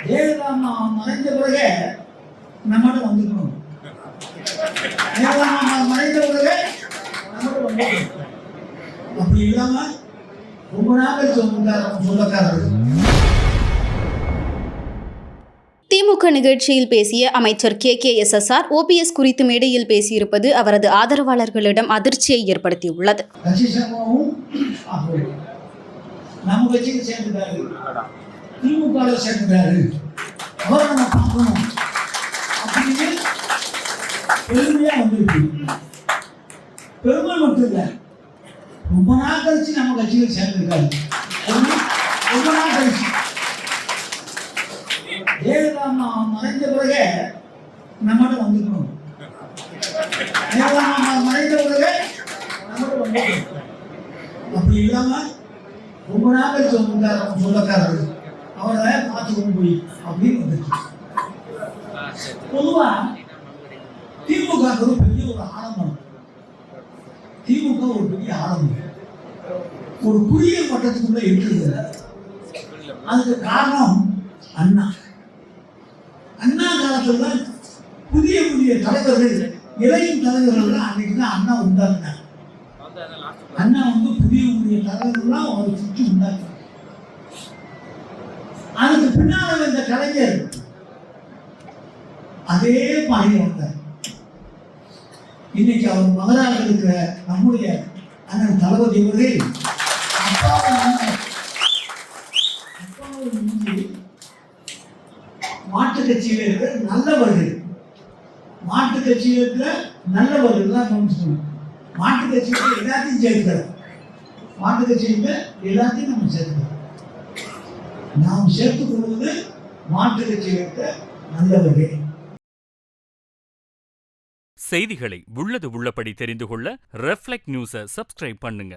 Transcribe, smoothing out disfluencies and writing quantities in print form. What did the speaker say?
ஜெயலலிதா மறைந்த பிறகு நம்மகிட்ட வந்துக்கணும். ஜெயலலிதா மறைந்த பிறகு நம்மகிட்ட வந்துக்கணும். அப்படி இல்லாம ரொம்ப நாள் சொந்தக்காரர்கள். திமுக நிகழ்ச்சியில் பேசிய அமைச்சர் KKSSR OPS குறித்து மேடையில் பேசியிருப்பது அவரது ஆதரவாளர்களிடம் அதிர்ச்சியை ஏற்படுத்தியுள்ளது. நம்ம கட்சியில் சேர்ந்துட்டாரு, திமுக சேர்ந்துட்டாரு, அவரை நம்ம பார்க்கணும் அப்படின்னு பெருமையா வந்திருக்கு. பெருமை மட்டும் இல்லை, ரொம்ப நாள் கழிச்சு நம்ம கட்சியில் சேர்ந்திருக்காரு. ரொம்ப நாள் கழிச்சு ஜெயலலிதா மறைந்த பிறகு நம்மகிட்ட வந்துக்கணும். ஜெயலலிதா மறைந்த பிறகு நம்மகிட்ட வந்துக்கணும். அப்படி இல்லாம ரொம்ப நாள் சொந்தக்காரர்கள் அவரை பார்த்துக்கொண்டு போய் அப்படின்னு வந்துச்சு. பொதுவா திமுக ஒரு பெரிய ஒரு ஆலமரம். திமுக ஒரு பெரிய ஆலமரம், ஒரு குறுகிய மட்டத்துக்குள்ள இருக்குது. அதுக்கு காரணம் அண்ணா. அண்ணா காலத்துல தான் புதிய புதிய தலைவர்கள், இளையும் தலைவர்கள் அன்னைக்கு தான் அண்ணா உண்டாக்குனார். அண்ணா புதிய புதிய தலைவர்கள்லாம் ஒரு சுற்றி உண்டாக்குனார். அதுக்கு பின்னால் இந்த கலைஞர் அதே மாதிரி வந்தார். இன்னைக்கு அவர் மகனாக இருக்கிற நம்முடைய அண்ணன் தளபதி அவர்கள் மாட்டு கட்சியில் இருக்கிற நல்லவர்கள், மாட்டு கட்சியில் இருக்கிற நல்லவர்கள் தான் கவனிச்சுக்கணும். மாட்டு கட்சியில எல்லாத்தையும் சேர்க்கிறார். மாட்டு கட்சியில எல்லாத்தையும் நம்ம சேர்க்கிறோம். நாம் சேர்த்துக் கொள்வது மாட்டு கட்சியில் இருக்கிற நல்லவர்கள். செய்திகளை உள்ளது உள்ளபடி தெரிந்து கொள்ள ரெஃப்ளெக்ட் நியூஸை சப்ஸ்கிரைப் பண்ணுங்க.